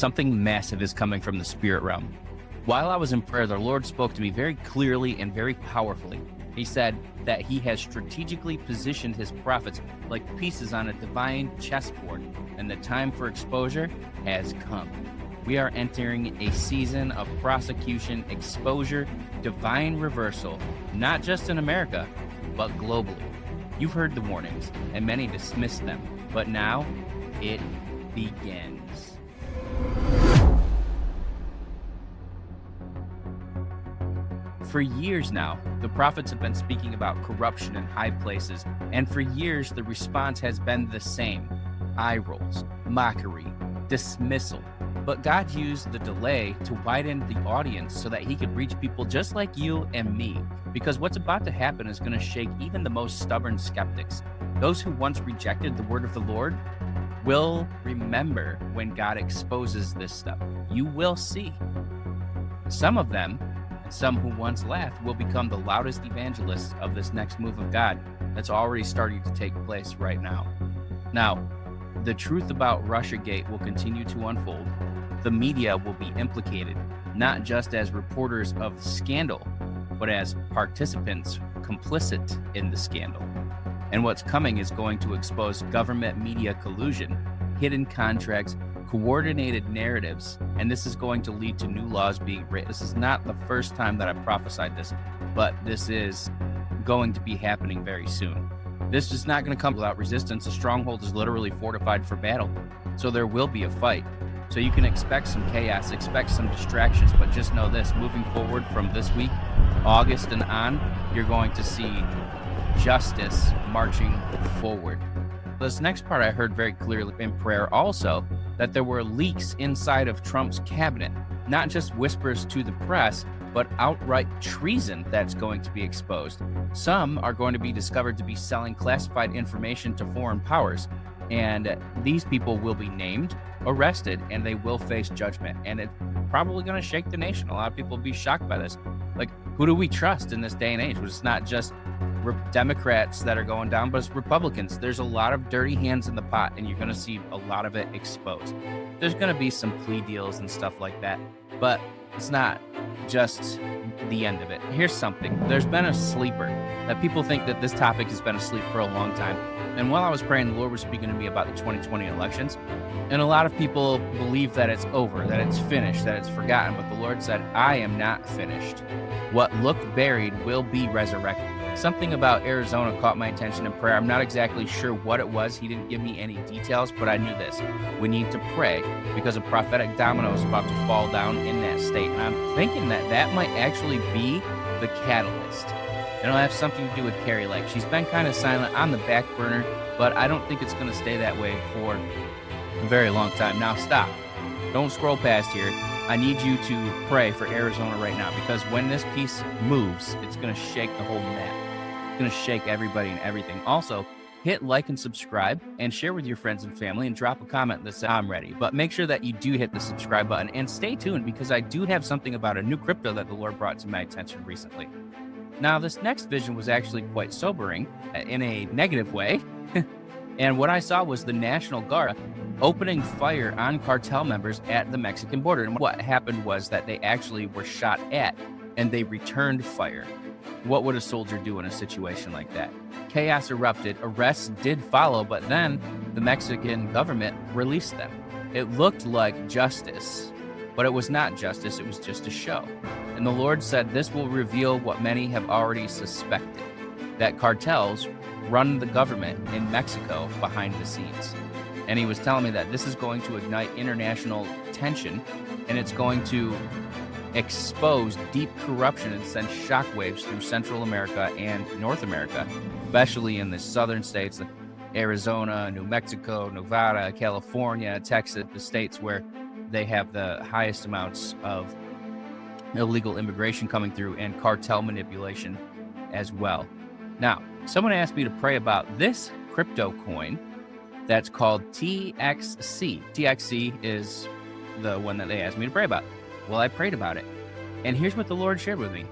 Something massive is coming from the spirit realm. While I was in prayer, the Lord spoke to me very clearly and very powerfully. He said that he has strategically positioned his prophets like pieces on a divine chessboard, and the time for exposure has come. We are entering a season of prosecution, exposure, divine reversal, not just in America, but globally. You've heard the warnings, and many dismissed them, but now it begins. For years now, the prophets have been speaking about corruption in high places, and for years the response has been the same: eye rolls, mockery, dismissal. But God used the delay to widen the audience so that he could reach people just like you and me, because what's about to happen is going to shake even the most stubborn skeptics. Those who once rejected the word of the Lord will remember when God exposes this stuff. You will see. Some of them, some who once laughed, will become the loudest evangelists of this next move of God that's already starting to take place right now. Now, the truth about Russiagate will continue to unfold. The media will be implicated, not just as reporters of the scandal, but as participants complicit in the scandal. And what's coming is going to expose government media collusion, hidden contracts, coordinated narratives, and this is going to lead to new laws being written. This is not the first time that I've prophesied this, but this is going to be happening very soon. This is not going to come without resistance. A stronghold is literally fortified for battle, so there will be a fight. So you can expect some chaos, expect some distractions, but just know this: moving forward from this week, August and on, you're going to see justice marching forward. This next part I heard very clearly in prayer also, that there were leaks inside of Trump's cabinet, not just whispers to the press, but outright treason that's going to be exposed. Some are going to be discovered to be selling classified information to foreign powers, and these people will be named, arrested, and they will face judgment, and it's probably going to shake the nation. A lot of people will be shocked by this. Like, who do we trust in this day and age? It's not just Democrats that are going down, but it's Republicans. There's a lot of dirty hands in the pot, and you're going to see a lot of it exposed. There's going to be some plea deals and stuff like that, but it's not just the end of it. Here's something. There's been a sleeper that people think that this topic has been asleep for a long time. And while I was praying, the Lord was speaking to me about the 2020 elections. And a lot of people believe that it's over, that it's finished, that it's forgotten. But the Lord said, I am not finished. What looked buried will be resurrected. Something about Arizona caught my attention in prayer. I'm not exactly sure what it was. He didn't give me any details, but I knew this: we need to pray because a prophetic domino is about to fall down in that state. And I'm thinking that that might actually be the catalyst. It'll have something to do with Carrie Lake. She's been kind of silent, on the back burner, but I don't think it's going to stay that way for a very long time. Now stop. Don't scroll past here. I need you to pray for Arizona right now, because when this piece moves, it's going to shake the whole map. It's going to shake everybody and everything. Also, hit like and subscribe and share with your friends and family, and drop a comment that says I'm ready. But make sure that you do hit the subscribe button and stay tuned, because I do have something about a new crypto that the Lord brought to my attention recently. Now, this next vision was actually quite sobering in a negative way. And what I saw was the National Guard opening fire on cartel members at the Mexican border. And what happened was that they actually were shot at, and they returned fire. What would a soldier do in a situation like that? Chaos erupted, arrests did follow, but then the Mexican government released them. It looked like justice, but it was not justice, it was just a show. And the Lord said this will reveal what many have already suspected, that cartels run the government in Mexico behind the scenes. And he was telling me that this is going to ignite international tension, and it's going to expose deep corruption and send shockwaves through Central America and North America, especially in the southern states like Arizona, New Mexico, Nevada, California, Texas, the states where they have the highest amounts of illegal immigration coming through and cartel manipulation as well. Now, someone asked me to pray about this crypto coin that's called TXC. TXC is the one that they asked me to pray about. Well, I prayed about it. And here's what the Lord shared with me.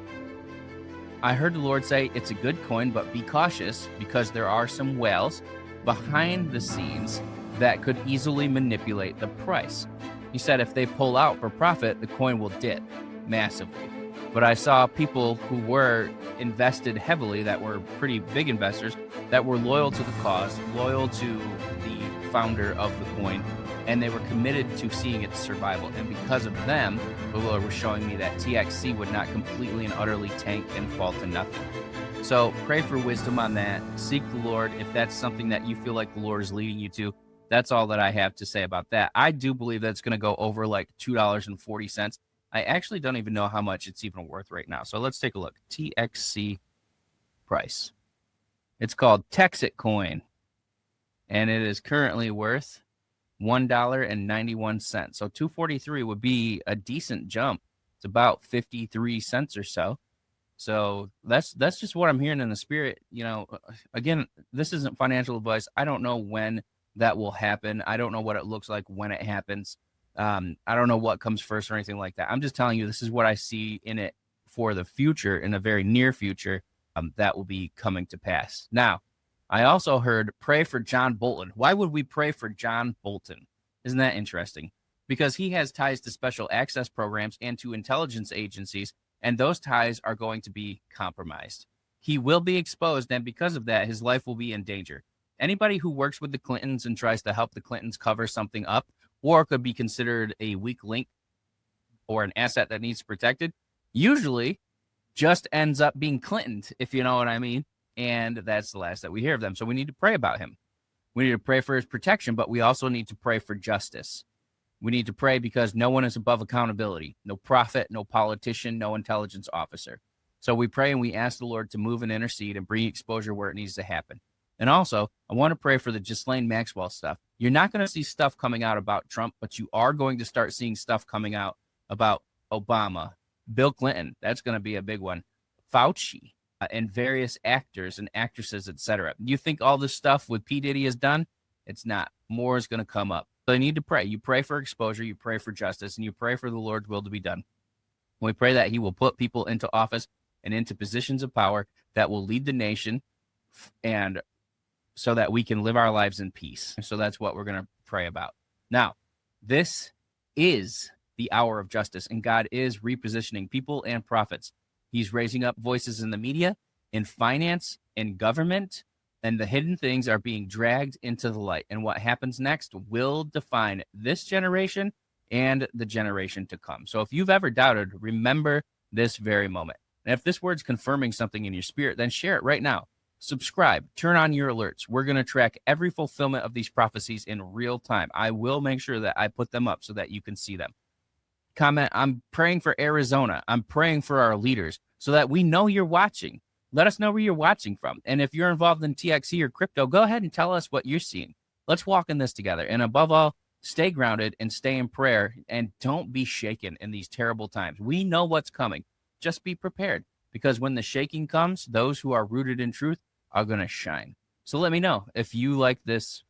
I heard the Lord say, it's a good coin, but be cautious, because there are some whales behind the scenes that could easily manipulate the price. He said if they pull out for profit, the coin will dip massively. But I saw people who were invested heavily, that were pretty big investors, that were loyal to the cause, loyal to the founder of the coin, and they were committed to seeing its survival. And because of them, the Lord was showing me that TXC would not completely and utterly tank and fall to nothing. So pray for wisdom on that. Seek the Lord if that's something that you feel like the Lord is leading you to. That's all that I have to say about that. I do believe that's going to go over like $2.40. I actually don't even know how much it's even worth right now. So let's take a look. TXC price. It's called Texit Coin, and it is currently worth $1.91. So 243 would be a decent jump. It's about 53 cents or so. So that's just what I'm hearing in the spirit. You know, again, this isn't financial advice. I don't know when that will happen. I don't know what it looks like when it happens. I don't know what comes first or anything like that. I'm just telling you, this is what I see in it for the future, in a very near future, that will be coming to pass. Now, I also heard pray for John Bolton. Why would we pray for John Bolton? Isn't that interesting? Because he has ties to special access programs and to intelligence agencies, and those ties are going to be compromised. He will be exposed, and because of that, his life will be in danger. Anybody who works with the Clintons and tries to help the Clintons cover something up, or could be considered a weak link or an asset that needs protected, usually just ends up being Clintoned, if you know what I mean. And that's the last that we hear of them. So we need to pray about him. We need to pray for his protection, but we also need to pray for justice. We need to pray because no one is above accountability. No prophet, no politician, no intelligence officer. So we pray and we ask the Lord to move and intercede and bring exposure where it needs to happen. And also, I want to pray for the Ghislaine Maxwell stuff. You're not going to see stuff coming out about Trump, but you are going to start seeing stuff coming out about Obama, Bill Clinton. That's going to be a big one. Fauci, and various actors and actresses, etc. You think all this stuff with P. Diddy is done? It's not. More is going to come up. So you need to pray. You pray for exposure, you pray for justice, and you pray for the Lord's will to be done. We pray that he will put people into office and into positions of power that will lead the nation, and so that we can live our lives in peace. So that's what we're going to pray about. Now, this is the hour of justice, and God is repositioning people and prophets. He's raising up voices in the media, in finance, in government, and the hidden things are being dragged into the light. And what happens next will define this generation and the generation to come. So if you've ever doubted, remember this very moment. And if this word's confirming something in your spirit, then share it right now. Subscribe, turn on your alerts. We're going to track every fulfillment of these prophecies in real time. I will make sure that I put them up so that you can see them. Comment, I'm praying for Arizona. I'm praying for our leaders so that we know you're watching. Let us know where you're watching from. And if you're involved in TXC or crypto, go ahead and tell us what you're seeing. Let's walk in this together. And above all, stay grounded and stay in prayer, and don't be shaken in these terrible times. We know what's coming. Just be prepared, because when the shaking comes, those who are rooted in truth are going to shine. So let me know if you like this